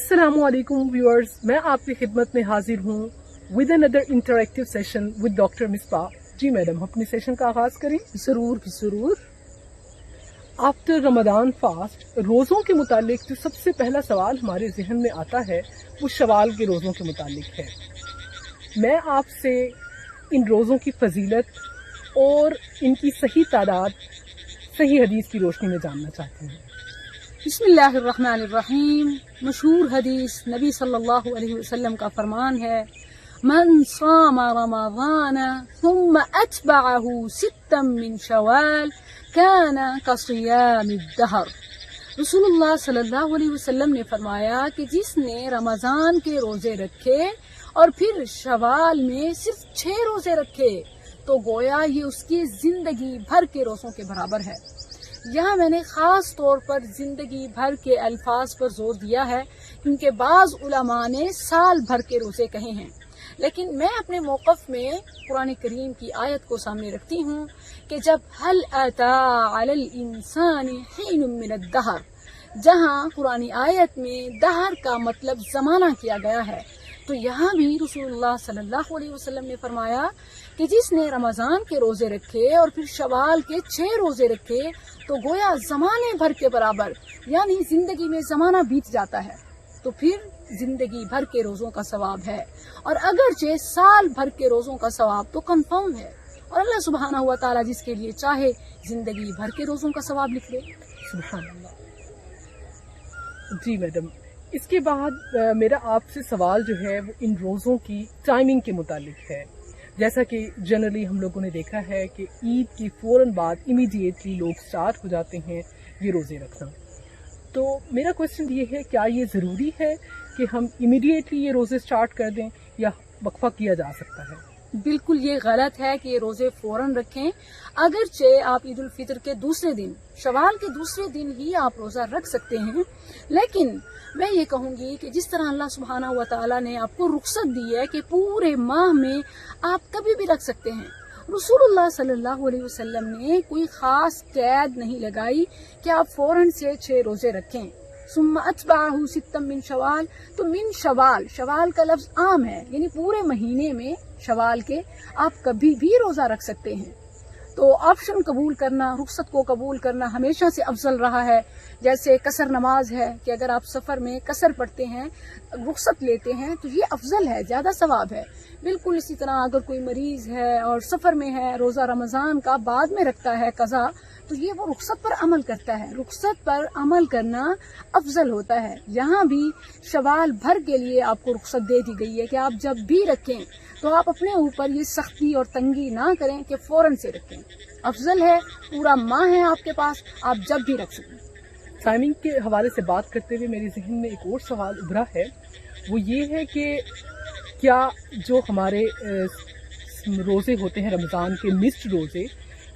अस्सलामु अलैकुम व्यूअर्स, मैं आपकी खिदमत में हाजिर हूँ with another interactive session with doctor Misbah. जी मैडम, अपने सेशन का आगाज करें। जरूर। आफ्टर रमदान फास्ट, रोज़ों के मुतालिक जो सबसे पहला सवाल हमारे जहन में आता है वो शवाल के रोज़ों के मुतालिक है। मैं आपसे इन रोज़ों की फजीलत और इनकी सही तादाद सही हदीस की रोशनी में जानना चाहती हूँ। बिस्मिल्लाहिर्रहमानिर्रहीम। मशहूर हदीस नबी सल्लल्लाहु अलैहि वसल्लम का फरमान है, मन सामा रमज़ान थुम्मा अतबअहु सित्तम मिन शवाल काना कसियामिद दहर। रसूलुल्लाह सल्लल्लाहु अलैहि वसल्लम ने फरमाया कि जिसने रमज़ान के रोजे रखे और फिर शवाल में सिर्फ 6 रोजे रखे तो गोया ये उसकी जिंदगी भर के रोजों के बराबर है। यहाँ मैंने खास तौर पर जिंदगी भर के अल्फाज पर जोर दिया है क्योंकि बाज उलमा ने साल भर के रोजे कहे हैं, लेकिन मैं अपने मौक़िफ़ में कुरान करीम की आयत को सामने रखती हूँ कि जब हल अता अलल इंसानी हीनुम मिनद दहर, जहाँ कुरानी आयत में दहर का मतलब जमाना किया गया है, तो यहाँ भी रसूलुल्लाह सल्लल्लाहु अलैहि वसल्लम ने फरमाया कि जिसने रमज़ान के रोजे रखे और फिर शवाल के 6 रोजे रखे तो गोया जमाने भर के बराबर, यानी जिंदगी में जमाना बीत जाता है तो फिर जिंदगी भर के रोजों का सवाब है। और अगरचे साल भर के रोजों का सवाब तो कंफर्म है, और अल्लाह सुब्हानहू व तआला जिसके लिए चाहे जिंदगी भर के रोजों का सवाब लिख दे। सुभान अल्लाह। जी मैडम, इसके बाद मेरा आपसे सवाल जो है वो इन रोज़ों की टाइमिंग के मुतालिक है। जैसा कि जनरली हम लोगों ने देखा है कि ईद की फ़ौरन बाद इमीडिएटली लोग स्टार्ट हो जाते हैं ये रोज़े रखना। तो मेरा क्वेश्चन ये है, क्या ये ज़रूरी है कि हम इमीडिएटली ये रोज़े स्टार्ट कर दें या वक्फा किया जा सकता है? बिल्कुल ये गलत है कि ये रोजे फौरन रखें। अगरचे आप ईद उल फितर के दूसरे दिन, शवाल के दूसरे दिन ही आप रोजा रख सकते हैं, लेकिन मैं ये कहूंगी कि जिस तरह अल्लाह सुब्हानहू व तआला ने आपको रुख्सत दी है कि पूरे माह में आप कभी भी रख सकते हैं, रसूलुल्लाह सल्लल्लाहु अलैहि वसल्लम ने कोई खास कैद नहीं लगाई कि आप फौरन से 6 रोजे रखें। सुम्मा अतबअहु सित्तम मिन शवाल, तो मिन शवाल, शवाल का लफ्ज आम है, यानी पूरे महीने में शवाल के आप कभी भी रोजा रख सकते हैं। तो ऑप्शन कबूल करना, रुख्सत को कबूल करना हमेशा से अफजल रहा है। जैसे कसर नमाज है कि अगर आप सफर में कसर पढ़ते हैं, रुख्सत लेते हैं, तो ये अफजल है, ज्यादा सवाब है। बिल्कुल इसी तरह अगर कोई मरीज है और सफर में है, रोजा रमजान का बाद में रखता है कज़ा, तो ये वो रुख्सत पर अमल करता है। रुख्सत पर अमल करना अफजल होता है। यहाँ भी शवाल भर के लिए आपको रुख्सत दे दी गई है कि आप जब भी रखें तो आप अपने ऊपर ये सख्ती और तंगी ना करें कि फौरन से रखें। अफजल है, पूरा माह है आपके पास, आप जब भी रख सकें। टाइमिंग के हवाले से बात करते हुए मेरे जहन में एक और सवाल उभरा है, वो ये है कि क्या जो हमारे रोज़े होते हैं रमज़ान के मिस्ड रोज़े,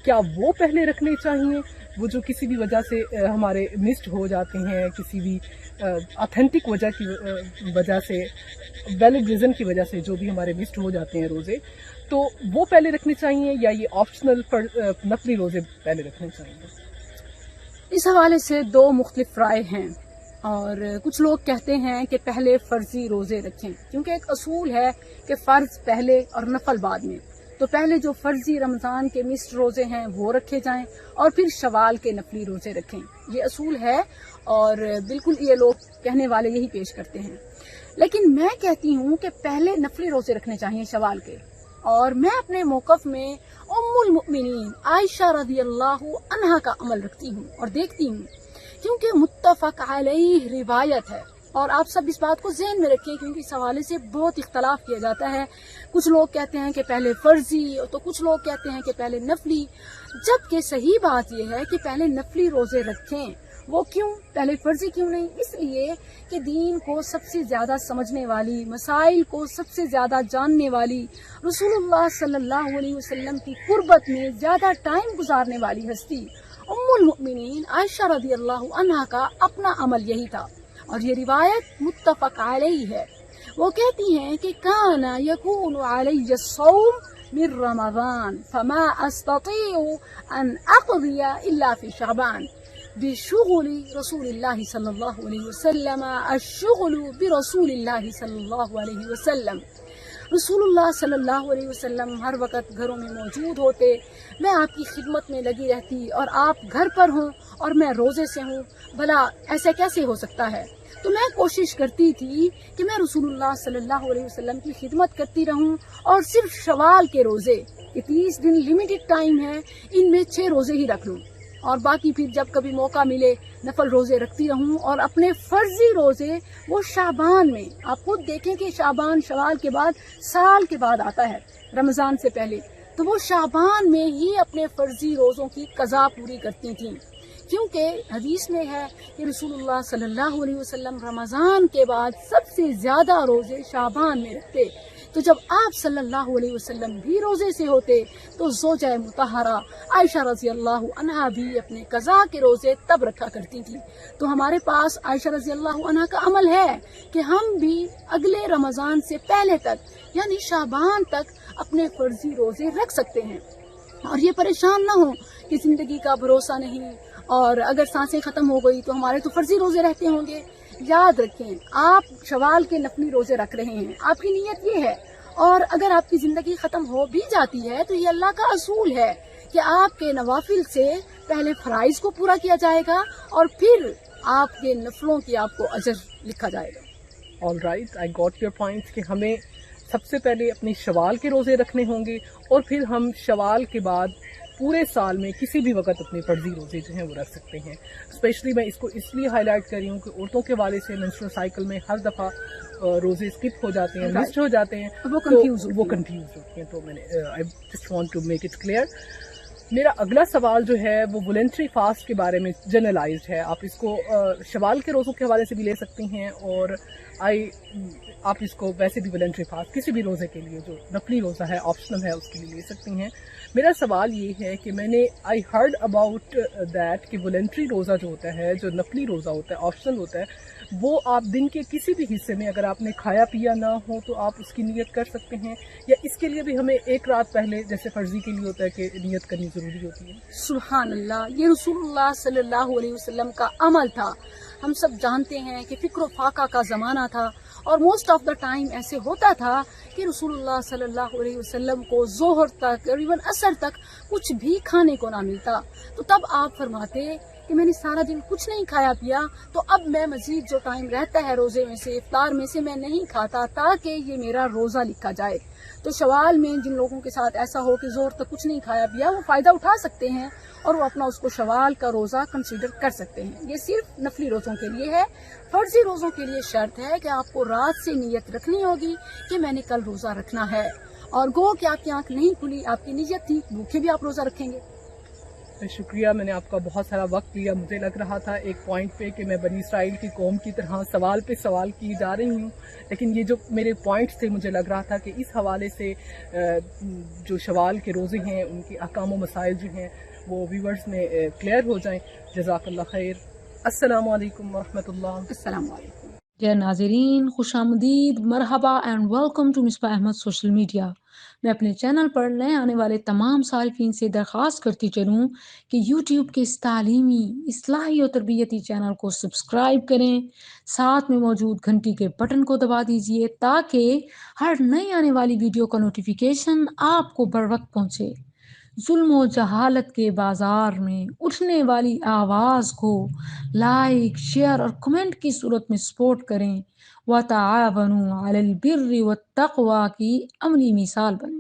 क्या वो पहले रखने चाहिए? वो जो किसी भी वजह से हमारे मिस्ड हो जाते हैं, किसी भी ऑथेंटिक वजह से, वैलिड रीज़न की वजह से जो भी हमारे मिस्ड हो जाते हैं रोज़े, तो वो पहले रखने चाहिए या ये ऑप्शनल नफली रोज़े पहले रखने चाहिए? इस हवाले से 2 मुख्तलिफ राय हैं, और कुछ लोग कहते हैं कि पहले फर्जी रोजे रखें, क्योंकि एक असूल है कि फर्ज पहले और नफल बाद में। तो पहले जो फर्जी रमजान के मिस्ड रोजे हैं वो रखे जाएं और फिर शवाल के नफली रोजे रखें, ये असूल है और बिल्कुल ये लोग कहने वाले यही पेश करते हैं। लेकिन मैं कहती हूँ कि पहले नफली रोजे रखने चाहिए शवाल के, और मैं अपने मौक़िफ़ में उम्मुल मुमिनीन आयशा रज़ियल्लाहु अन्हा का अमल रखती हूँ और देखती हूँ, क्योंकि मुत्तफ़क़ अलैह रिवायत है। और आप सब इस बात को ज़हन में रखिए क्योंकि इस हवाले से बहुत इख्तलाफ किया जाता है। कुछ लोग कहते हैं कि पहले फर्जी, तो कुछ लोग कहते हैं कि पहले नफली, जबकि सही बात यह है कि पहले नफली रोजे रखें। वो क्यों, पहले फर्जी क्यों नहीं? इसलिए कि दीन को सबसे ज्यादा समझने वाली, मसाइल को सबसे ज्यादा जानने वाली, रसूलुल्लाह सल्लल्लाहु अलैहि वसल्लम की कुर्बत में ज्यादा टाइम गुजारने वाली हस्ती उम्मुल मुमिनीन आयशा रज़ियल्लाहु अन्हा का अपना अमल यही था, और ये रिवायत मुत्तफ़क़ अलैह है। वो कहती हैं कि काना यकूनु अलैया सौम मिन रमज़ान फमा अस्ततीउ अन अक़दिया इल्ला फी शअबान, بشغل رسول اللہ صلی اللہ علیہ وسلم الشغل برسول اللہ صلی اللہ علیہ وسلم. رسول اللہ صلی اللہ علیہ وسلم ہر وقت گھروں میں موجود ہوتے، میں آپ کی خدمت میں لگی رہتی اور آپ گھر پر ہوں اور میں روزے سے ہوں، بھلا ایسا کیسے ہو سکتا ہے؟ تو میں کوشش کرتی تھی کہ میں رسول اللہ صلی اللہ علیہ وسلم کی خدمت کرتی رہوں اور صرف شوال کے روزے، یہ 30 دن لمیٹڈ ٹائم ہے، ان میں 6 روزے ہی رکھ لوں اور باقی پھر جب کبھی موقع ملے نفل روزے رکھتی رہوں. اور اپنے فرضی روزے وہ شعبان میں، آپ خود دیکھیں کہ شعبان شوال کے بعد سال کے بعد آتا ہے رمضان سے پہلے، تو وہ شعبان میں ہی اپنے فرضی روزوں کی قضا پوری کرتی تھیں، کیونکہ حدیث میں ہے کہ رسول اللہ صلی اللہ علیہ وسلم رمضان کے بعد سب سے زیادہ روزے شعبان میں رکھتے. تو جب آپ صلی اللہ علیہ وسلم بھی روزے سے ہوتے تو زوجہ مطہرہ عائشہ رضی اللہ عنہا بھی اپنے قضا کے روزے تب رکھا کرتی تھی. تو ہمارے پاس عائشہ رضی اللہ عنہا کا عمل ہے کہ ہم بھی اگلے رمضان سے پہلے تک یعنی شعبان تک اپنے فرضی روزے رکھ سکتے ہیں. اور یہ پریشان نہ ہو کہ زندگی کا بھروسہ نہیں اور اگر سانسیں ختم ہو گئی تو ہمارے تو فرضی روزے رہتے ہوں گے. یاد رکھیں آپ شوال کے نفلی روزے رکھ رہے ہیں، آپ کی نیت یہ ہے، اور اگر آپ کی زندگی ختم ہو بھی جاتی ہے تو یہ اللہ کا اصول ہے کہ آپ کے نوافل سے پہلے فرائض کو پورا کیا جائے گا اور پھر آپ کے نفلوں کی آپ کو اجر لکھا جائے گا. All right, I got your points کہ ہمیں سب سے پہلے اپنی شوال کے روزے رکھنے ہوں گے اور پھر ہم شوال کے بعد پورے سال میں کسی بھی وقت اپنے فرضی روزے جو ہیں وہ رکھ سکتے ہیں. اسپیشلی میں اس کو اس لیے ہائی لائٹ کر رہی ہوں کہ عورتوں کے حوالے سے منسٹرل سائیکل میں ہر دفعہ روزے اسکپ ہو جاتے ہیں، مسڈ ہو جاتے ہیں، وہ کنفیوز ہوتی ہیں. تو میں نے I just want to make it clear. میرا اگلا سوال جو ہے وہ والنٹری فاسٹ کے بارے میں جنرلائزڈ ہے. آپ اس کو شوال کے روزوں کے حوالے سے بھی لے سکتی ہیں اور آپ اس کو ویسے بھی والنٹری فاسٹ کسی بھی روزے کے لیے جو نفلی روزہ ہے آپشنل ہے اس کے لیے لے سکتی ہیں. میرا سوال یہ ہے کہ میں نے آئی ہرڈ اباؤٹ دیٹ کہ والنٹری روزہ جو ہوتا ہے، جو نفلی روزہ ہوتا ہے، آپشنل ہوتا ہے، وہ آپ دن کے کسی بھی حصے میں اگر آپ نے کھایا پیا نہ ہو تو آپ اس کی نیت کر سکتے ہیں، یا اس کے لیے بھی ہمیں ایک رات پہلے جیسے فرضی کے لیے ہوتا ہے کہ نیت کرنی ضروری ہوتی ہے؟ سبحان اللہ، یہ رسول اللہ صلی اللہ علیہ وسلم کا عمل تھا. ہم سب جانتے ہیں کہ فکر و فاقہ کا زمانہ تھا اور موسٹ آف دا ٹائم ایسے ہوتا تھا کہ رسول اللہ صلی اللہ علیہ وسلم کو ظہر تک اور ایون عصر تک کچھ بھی کھانے کو نہ ملتا. تو تب آپ فرماتے کہ میں نے سارا دن کچھ نہیں کھایا پیا، تو اب میں مزید جو ٹائم رہتا ہے روزے میں سے، افطار میں سے، میں نہیں کھاتا تاکہ یہ میرا روزہ لکھا جائے. تو شوال میں جن لوگوں کے ساتھ ایسا ہو کہ ظہر تک کچھ نہیں کھایا پیا، وہ فائدہ اٹھا سکتے ہیں اور وہ اپنا اس کو شوال کا روزہ کنسیڈر کر سکتے ہیں. یہ صرف نفلی روزوں کے لیے ہے. فرضی روزوں کے لیے شرط ہے کہ آپ کو رات سے نیت رکھنی ہوگی کہ میں نے کل روزہ رکھنا ہے، اور گو کہ آپ کی آنکھ نہیں کھلی، آپ کی نیت تھی، بھوکے بھی آپ روزہ رکھیں گے. شکریہ، میں نے آپ کا بہت سارا وقت لیا. مجھے لگ رہا تھا ایک پوائنٹ پہ کہ میں بنی اسرائیل کی قوم کی طرح سوال پہ سوال کی جا رہی ہوں، لیکن یہ جو میرے پوائنٹس تھے مجھے لگ رہا تھا کہ اس حوالے سے جو شوال کے روزے ہیں ان کے احکام و مسائل جو ہیں وہ ویورز میں کلیئر ہو جائیں. جزاک اللہ خیر. السلام علیکم ورحمۃ اللہ. السلام علیکم. ڈیئر ناظرین، خوش آمدید، مرحبا and welcome to Misbah Ahmed social media. میں اپنے چینل پر نئے آنے والے تمام صارفین سے درخواست کرتی چلوں کہ یوٹیوب کے اس تعلیمی، اصلاحی اور تربیتی چینل کو سبسکرائب کریں، ساتھ میں موجود گھنٹی کے بٹن کو دبا دیجئے تاکہ ہر نئی آنے والی ویڈیو کا نوٹیفیکیشن آپ کو بر وقت پہنچے. ظلم و جہالت کے بازار میں اٹھنے والی آواز کو لائک، شیئر اور کمنٹ کی صورت میں سپورٹ کریں. وَتَعَاوَنُوا عَلَى الْبِرِّ وَالتَّقْوَى کی عملی مثال بنیں.